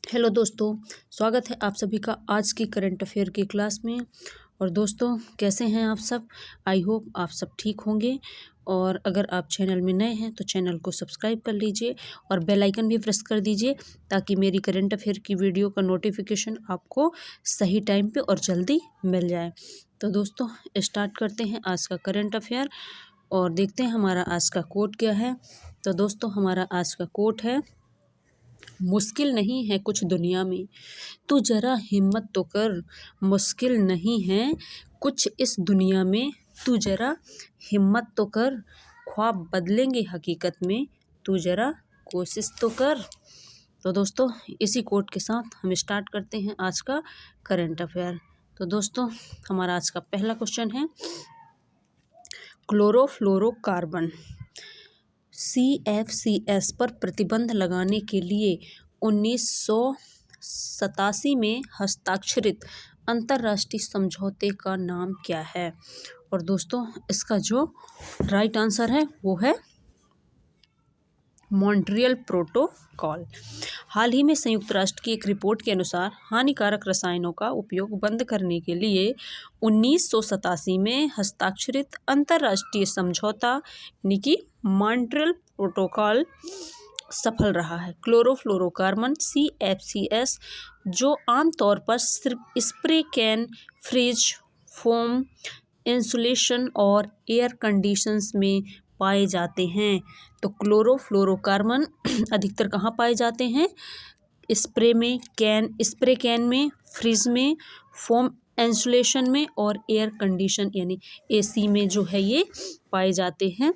Hello दोस्तों, स्वागत है आप सभी का आज की करंट अफेयर की क्लास में। और दोस्तों, कैसे हैं आप सब? आई होप आप सब ठीक होंगे। और अगर आप चैनल में नए हैं तो चैनल को सब्सक्राइब कर लीजिए और बेल आइकन भी प्रेस कर दीजिए ताकि मेरी करंट अफेयर की वीडियो का नोटिफिकेशन आपको सही टाइम पे और जल्दी मिल जाए। तो दोस्तों, स्टार्ट करते हैं आज का करंट अफेयर और देखते हैं हमारा आज का कोट क्या है। तो दोस्तों, हमारा आज का कोट है, मुश्किल नहीं है कुछ दुनिया में, तू जरा हिम्मत तो कर। मुश्किल नहीं है कुछ इस दुनिया में, तू जरा हिम्मत तो कर। ख्वाब बदलेंगे हकीकत में, तू जरा कोशिश तो कर। तो दोस्तों, इसी कोट के साथ हम स्टार्ट करते हैं आज का करंट अफेयर। तो दोस्तों, हमारा आज का पहला क्वेश्चन है, क्लोरोफ्लोरोकार्बन CFCs पर प्रतिबंध लगाने के लिए 1987 में हस्ताक्षरित अंतर्राष्ट्रीय समझौते का नाम क्या है? और दोस्तों, इसका जो राइट आंसर है वो है मॉन्ट्रियल प्रोटोकॉल। हाल ही में संयुक्त राष्ट्र की एक रिपोर्ट के अनुसार हानिकारक रसायनों का उपयोग बंद करने के लिए 1987 में हस्ताक्षरित अंतर्राष्ट्रीय समझौता यानी कि मॉन्ट्रियल प्रोटोकॉल सफल रहा है। क्लोरोफ्लोरोकार्बन CFCs जो आमतौर पर सिर्फ spray can, fridge, foam, insulation और एयर कंडीशंस में पाए जाते हैं। तो क्लोरोफ्लोरोकार्बन अधिकतर कहाँ पाए जाते हैं? स्प्रे कैन में, फ्रिज में, फोम इंसुलेशन में और एयर कंडीशन यानी AC में जो है ये पाए जाते हैं।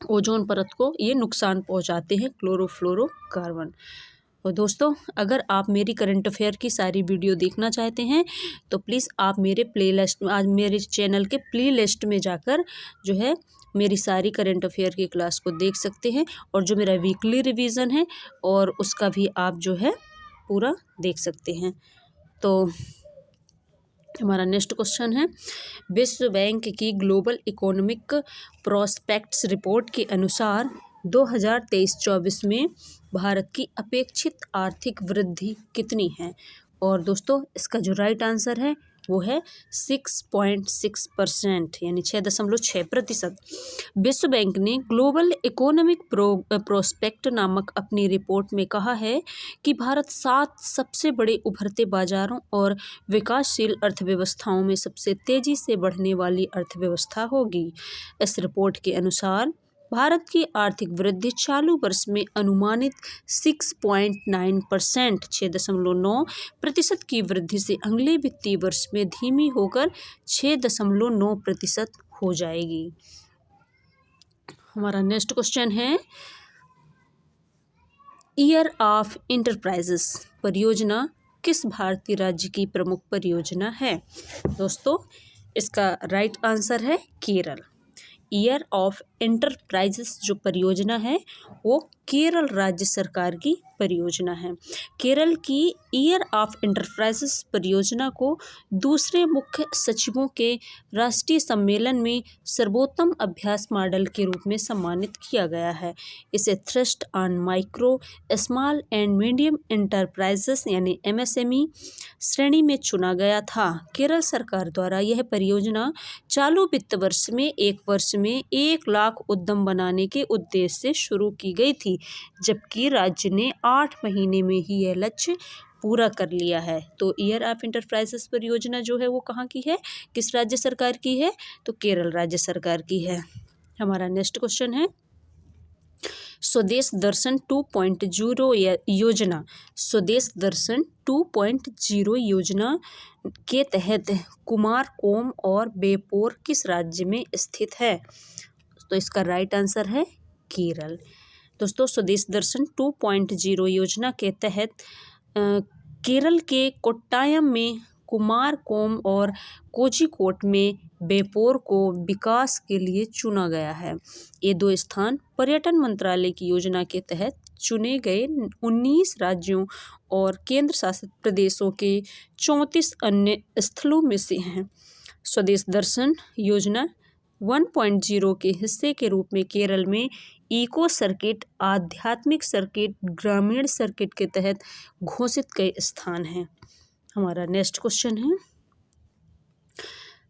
ओजोन परत को ये नुकसान पहुंचाते हैं क्लोरोफ्लोरोकार्बन। और दोस्तों, अगर आप मेरी करंट अफेयर की सारी वीडियो देखना चाहते हैं तो प्लीज़ आप मेरे प्लेलिस्ट में, आज मेरे चैनल के प्लेलिस्ट में जाकर जो है मेरी सारी करंट अफेयर की क्लास को देख सकते हैं। और जो मेरा वीकली रिवीजन है और उसका भी आप जो है पूरा देख सकते हैं। तो हमारा नेक्स्ट क्वेश्चन है, विश्व बैंक की ग्लोबल इकोनॉमिक प्रोस्पेक्ट्स रिपोर्ट के अनुसार 2023-24 में भारत की अपेक्षित आर्थिक वृद्धि कितनी है? और दोस्तों, इसका जो राइट आंसर है वो है 6.6% यानी 6.6%। विश्व बैंक ने ग्लोबल इकोनॉमिक प्रोस्पेक्ट नामक अपनी रिपोर्ट में कहा है कि भारत 7 सबसे बड़े उभरते बाजारों और विकासशील अर्थव्यवस्थाओं में सबसे तेजी से बढ़ने वाली अर्थव्यवस्था होगी। इस रिपोर्ट के अनुसार भारत की आर्थिक वृद्धि चालू वर्ष में अनुमानित 6.9% 6.9% की वृद्धि से अगले वित्तीय वर्ष में धीमी होकर 6.9% हो जाएगी। हमारा नेक्स्ट क्वेश्चन है, ईयर ऑफ एंटरप्राइजेस परियोजना किस भारतीय राज्य की प्रमुख परियोजना है? दोस्तों, इसका राइट आंसर है केरल। ईयर ऑफ एंटरप्राइजेस जो परियोजना है वो केरल राज्य सरकार की परियोजना है। केरल की ईयर ऑफ एंटरप्राइजेस परियोजना को दूसरे मुख्य सचिवों के राष्ट्रीय सम्मेलन में सर्वोत्तम अभ्यास मॉडल के रूप में सम्मानित किया गया है। इसे thrust on micro, small and medium enterprises यानी MSME श्रेणी में चुना गया था। केरल सरकार द्वारा यह परियोजना चालू वित्त वर्ष में एक वर्ष में 1 लाख उद्यम बनाने के उद्देश्य से शुरू की गई थी, जबकि राज्य ने 8 महीने में ही यह लक्ष्य पूरा कर लिया है। तो ईयर ऑफ एंटरप्राइजेस परियोजना जो है वो कहाँ की है, किस राज्य सरकार की है? तो केरल राज्य सरकार की है। हमारा नेक्स्ट क्वेश्चन है, स्वदेश दर्शन 2.0 योजना, स्वदेश दर्शन 2.0 योजना के तहत कुमारकोम और बेपोर किस राज्य में स्थित है? तो इसका राइट आंसर है केरल। दोस्तों, स्वदेश दर्शन 2.0 योजना के तहत केरल के कोट्टायम में कुमारकोम और कोझिकोड में बेपोर को विकास के लिए चुना गया है। ये 2 स्थान पर्यटन मंत्रालय की योजना के तहत चुने गए 19 राज्यों और केंद्र शासित प्रदेशों के 34 अन्य स्थलों में से हैं। स्वदेश दर्शन योजना 1.0 के हिस्से के रूप में केरल में इको सर्किट, आध्यात्मिक सर्किट, ग्रामीण सर्किट के तहत घोषित कई स्थान हैं। हमारा नेक्स्ट क्वेश्चन है,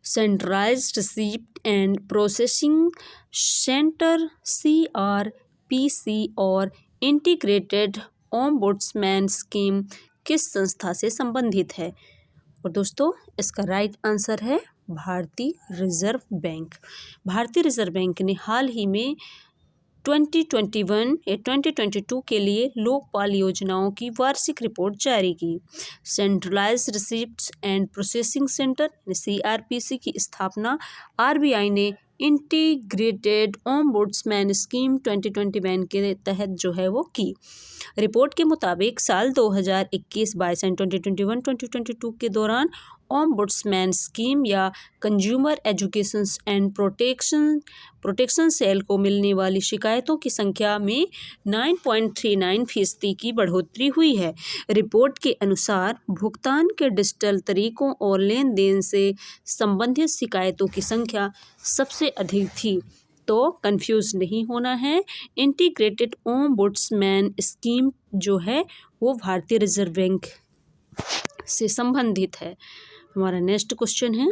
centralised receipt and processing centre CRPC और इंटीग्रेटेड ओम्बुड्समैन स्कीम किस संस्था से संबंधित है? और दोस्तों इसका राइट आंसर है भारतीय रिजर्व बैंक। भारतीय रिजर्व बैंक ने हाल ही में 2021 या 2022 के लिए लोकपाल योजनाओं की वार्षिक रिपोर्ट जारी की। Centralised receipts and processing centre CRPC की स्थापना RBI ने इंटीग्रेटेड ओम्बुड्समैन स्कीम 2021 के तहत जो है वो की। रिपोर्ट के मुताबिक साल 2021-22 एंड 2021-2022 के दौरान ओम्बुड्समैन स्कीम या consumer education and protection cell को मिलने वाली शिकायतों की संख्या में 9.39% की बढ़ोतरी हुई है। रिपोर्ट के अनुसार भुगतान के डिजिटल तरीकों और लेन देन से संबंधित शिकायतों की संख्या सबसे अधिक थी। तो कंफ्यूज नहीं होना है, इंटीग्रेटेड ओम्बुड्समैन स्कीम जो है वो भारतीय रिजर्व बैंक से संबंधित है। हमारा नेक्स्ट क्वेश्चन है,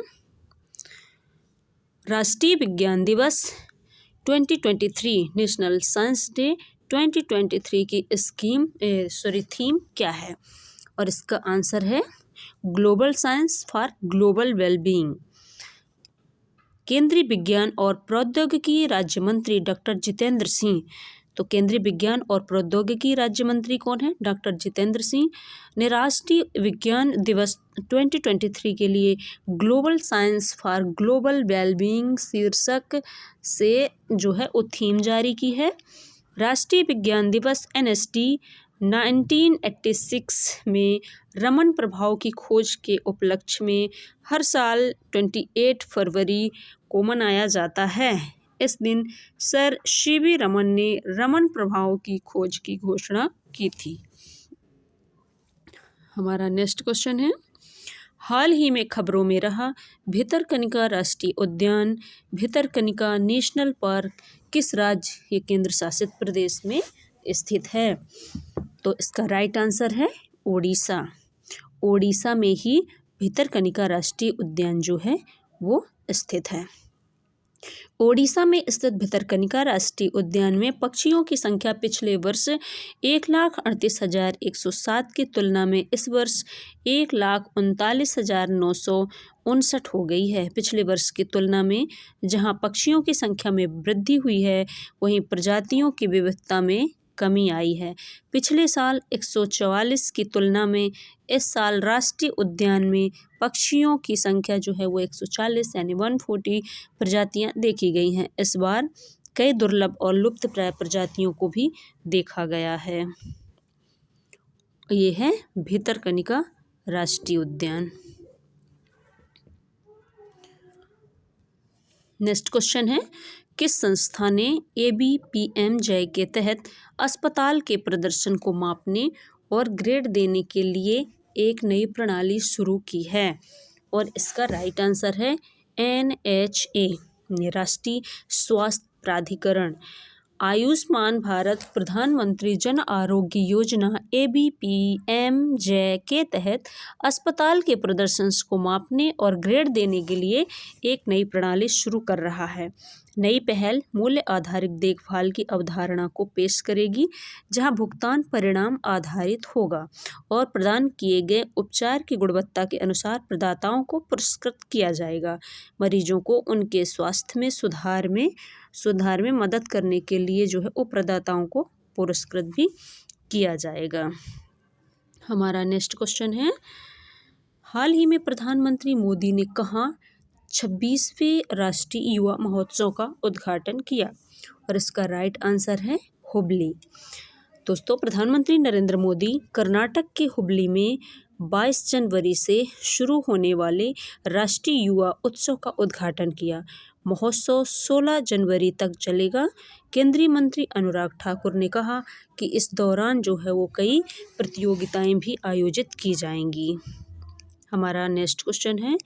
राष्ट्रीय विज्ञान दिवस 2023 नेशनल साइंस डे 2023 की थीम क्या है? और इसका आंसर है global science for global wellbeing. केंद्रीय विज्ञान और प्रौद्योगिकी राज्य मंत्री डॉक्टर जितेंद्र सिंह, तो केंद्रीय विज्ञान और प्रौद्योगिकी राज्य मंत्री कौन है? डॉक्टर जितेंद्र सिंह ने राष्ट्रीय विज्ञान दिवस 2023 के लिए global science for global wellbeing शीर्षक से जो है वो थीम जारी की है। राष्ट्रीय विज्ञान दिवस NSD 1986 में रमन प्रभाव की खोज के उपलक्ष्य में हर साल 28 फरवरी को मनाया जाता है। इस दिन सर CV रमन ने रमन प्रभाव की खोज की घोषणा की थी। हमारा नेक्स्ट क्वेश्चन है, हाल ही में खबरों में रहा भितरकनिका राष्ट्रीय उद्यान, भितरकनिका नेशनल पार्क किस राज्य या केंद्र शासित प्रदेश में स्थित है? तो इसका राइट आंसर है ओडिशा। ओडिशा में ही भितरकनिका राष्ट्रीय उद्यान जो है वो स्थित है। ओडिशा में स्थित भितरकनिका राष्ट्रीय उद्यान में पक्षियों की संख्या पिछले वर्ष 1,38,107 की तुलना में इस वर्ष 1,39,959 हो गई है। पिछले वर्ष की तुलना में जहां पक्षियों की संख्या में वृद्धि हुई है, वहीं प्रजातियों की विविधता में कमी आई है। पिछले साल 144 की तुलना में इस साल राष्ट्रीय उद्यान में पक्षियों की संख्या जो है वो 140 यानी 140 प्रजातियां देखी गई हैं। इस बार कई दुर्लभ और लुप्तप्राय प्रजातियों को भी देखा गया है। ये है भितरकनिका राष्ट्रीय उद्यान। नेक्स्ट क्वेश्चन है, किस संस्था ने ABPMJ के तहत अस्पताल के प्रदर्शन को मापने और ग्रेड देने के लिए एक नई प्रणाली शुरू की है? और इसका राइट आंसर है NHA राष्ट्रीय स्वास्थ्य प्राधिकरण। आयुष्मान भारत प्रधानमंत्री जन आरोग्य योजना ABPMJ के तहत अस्पताल के प्रदर्शन को मापने और ग्रेड देने के लिए एक नई प्रणाली शुरू कर रहा है। नई पहल मूल्य आधारित देखभाल की अवधारणा को पेश करेगी, जहां भुगतान परिणाम आधारित होगा और प्रदान किए गए उपचार की गुणवत्ता के अनुसार प्रदाताओं को पुरस्कृत किया जाएगा। मरीजों को उनके स्वास्थ्य में सुधार में मदद करने के लिए जो है वो प्रदाताओं को पुरस्कृत भी किया जाएगा। हमारा नेक्स्ट क्वेश्चन है, हाल ही में प्रधानमंत्री मोदी ने कहाँ 26वें राष्ट्रीय युवा महोत्सव का उद्घाटन किया? और इसका राइट आंसर है हुबली। दोस्तों प्रधानमंत्री नरेंद्र मोदी कर्नाटक के हुबली में 22 जनवरी से शुरू होने वाले राष्ट्रीय युवा उत्सव का उद्घाटन किया। महोत्सव 16 जनवरी तक चलेगा। केंद्रीय मंत्री अनुराग ठाकुर ने कहा कि इस दौरान जो है वो कई प्रतियोगिताएं भी आयोजित की जाएंगी। हमारा नेक्स्ट क्वेश्चन है,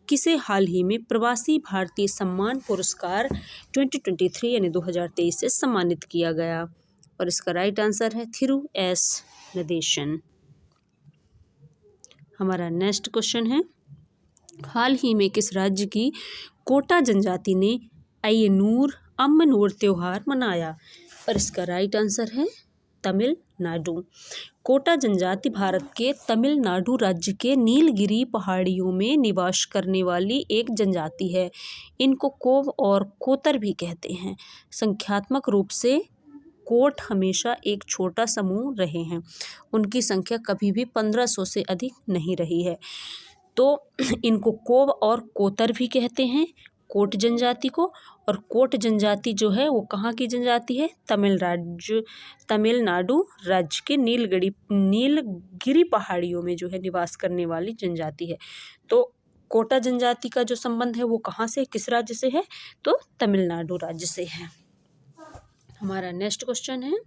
किसे हाल ही में प्रवासी भारतीय सम्मान पुरस्कार 2023 यानी 2023 से सम्मानित किया गया? और इसका राइट आंसर है थिरू एस नदेशन। हमारा नेक्स्ट क्वेश्चन है, हाल ही में किस राज्य की कोटा जनजाति ने अय्यनूर अम्मनूर त्योहार मनाया? और इसका राइट आंसर है तमिलनाडु। कोटा जनजाति भारत के तमिलनाडु राज्य के नीलगिरी पहाड़ियों में निवास करने वाली एक जनजाति है। इनको कोव और कोतर भी कहते हैं। संख्यात्मक रूप से कोट हमेशा एक छोटा समूह रहे हैं। उनकी संख्या कभी भी 1500 से अधिक नहीं रही है। तो इनको कोव और कोतर भी कहते हैं, कोट जनजाति को। और कोट जनजाति जो है वो कहाँ की जनजाति है? तमिलनाडु राज्य के नीलगिरी पहाड़ियों में जो है निवास करने वाली जनजाति है। तो कोटा जनजाति का जो संबंध है वो कहाँ से, किस राज्य से है? तो तमिलनाडु राज्य से है। हमारा नेक्स्ट क्वेश्चन है,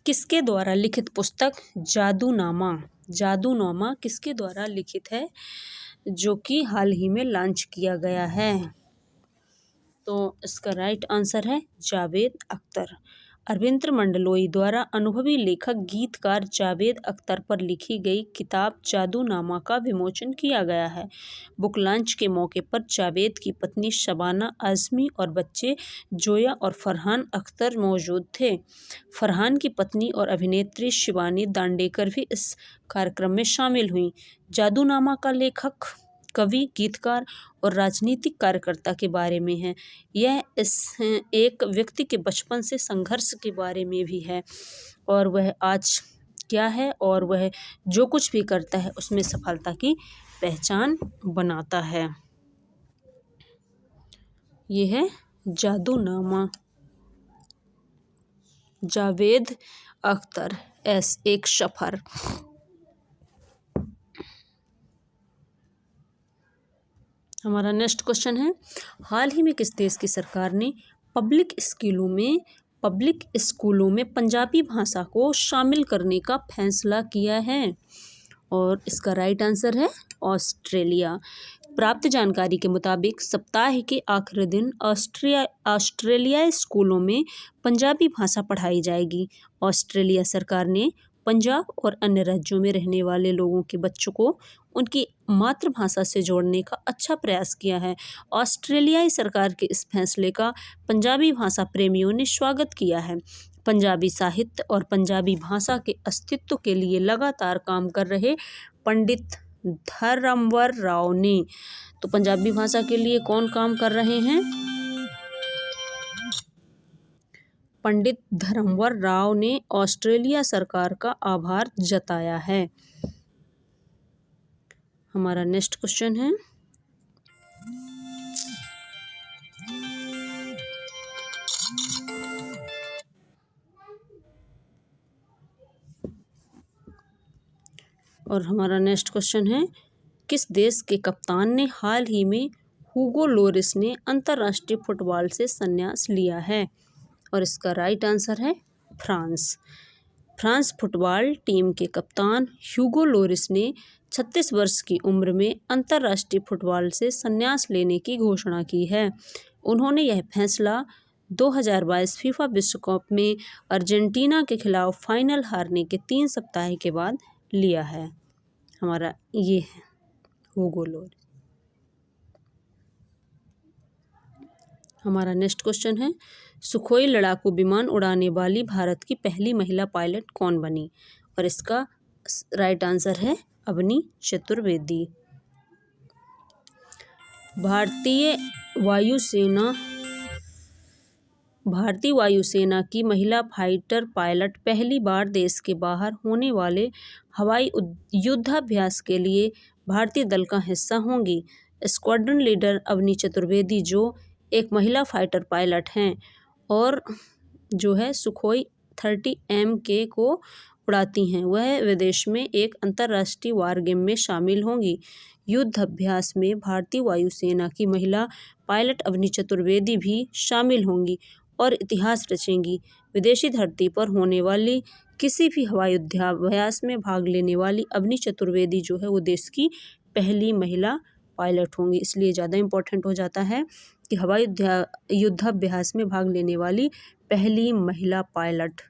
किसके द्वारा लिखित पुस्तक जादूनामा किसके द्वारा लिखित है, जो कि हाल ही में लॉन्च किया गया है? तो इसका राइट आंसर है जावेद अख्तर। अरविंद मंडलोई द्वारा अनुभवी लेखक गीतकार जावेद अख्तर पर लिखी गई किताब जादूनामा का विमोचन किया गया है। बुक लॉन्च के मौके पर जावेद की पत्नी शबाना आज़मी और बच्चे जोया और फरहान अख्तर मौजूद थे। फरहान की पत्नी और अभिनेत्री शिवानी दांडेकर भी इस कार्यक्रम में शामिल हुई। जादूनामा का लेखक, कवि, गीतकार और राजनीतिक कार्यकर्ता के बारे में है। यह एक व्यक्ति के बचपन से संघर्ष के बारे में भी है और वह आज क्या है और वह जो कुछ भी करता है उसमें सफलता की पहचान बनाता है। यह है जादूनामा। जावेद अख्तर एक सफर। हमारा नेक्स्ट क्वेश्चन है, हाल ही में किस देश की सरकार ने पब्लिक स्कूलों में पंजाबी भाषा को शामिल करने का फैसला किया है? और इसका राइट आंसर है ऑस्ट्रेलिया। प्राप्त जानकारी के मुताबिक सप्ताह के आखिरी दिन ऑस्ट्रेलियाई स्कूलों में पंजाबी भाषा पढ़ाई जाएगी। ऑस्ट्रेलिया सरकार ने पंजाब और अन्य राज्यों में रहने वाले लोगों के बच्चों को उनकी मातृभाषा से जोड़ने का अच्छा प्रयास किया है। ऑस्ट्रेलियाई सरकार के इस फैसले का पंजाबी भाषा प्रेमियों ने स्वागत किया है। पंजाबी साहित्य और पंजाबी भाषा के अस्तित्व के लिए लगातार काम कर रहे पंडित धर्मवर राव ने, तो पंजाबी भाषा के लिए कौन काम कर रहे हैं? पंडित धर्मवर राव ने ऑस्ट्रेलिया सरकार का आभार जताया है। हमारा नेक्स्ट क्वेश्चन है, और हमारा नेक्स्ट क्वेश्चन है, किस देश के कप्तान ने हाल ही में हुगो लोरिस ने अंतर्राष्ट्रीय फुटबॉल से संन्यास लिया है? और इसका राइट आंसर है फ्रांस फुटबॉल टीम के कप्तान ह्यूगो लोरिस ने 36 वर्ष की उम्र में अंतर्राष्ट्रीय फुटबॉल से संन्यास लेने की घोषणा की है। उन्होंने यह फैसला 2022 फीफा विश्व कप में अर्जेंटीना के खिलाफ फाइनल हारने के 3 सप्ताह के बाद लिया है। हमारा ये है हुगो लोरिस। हमारा नेक्स्ट क्वेश्चन है, सुखोई लड़ाकू विमान उड़ाने वाली भारत की पहली महिला पायलट कौन बनी? और इसका राइट आंसर है अवनी चतुर्वेदी। भारतीय वायुसेना की महिला फाइटर पायलट पहली बार देश के बाहर होने वाले हवाई युद्धाभ्यास के लिए भारतीय दल का हिस्सा होंगी। स्क्वाड्रन लीडर अवनी चतुर्वेदी जो एक महिला फाइटर पायलट हैं और जो है सुखोई 30 MK को उड़ाती हैं, वह विदेश में एक अंतर्राष्ट्रीय वार गेम में शामिल होंगी। युद्ध अभ्यास में भारतीय वायुसेना की महिला पायलट अवनी चतुर्वेदी भी शामिल होंगी और इतिहास रचेंगी। विदेशी धरती पर होने वाली किसी भी हवाई युद्धाभ्यास में भाग लेने वाली अवनी चतुर्वेदी जो है वो देश की पहली महिला पायलट होंगी, इसलिए ज़्यादा इम्पोर्टेंट हो जाता है कि हवाई युद्धाभ्यास में भाग लेने वाली पहली महिला पायलट।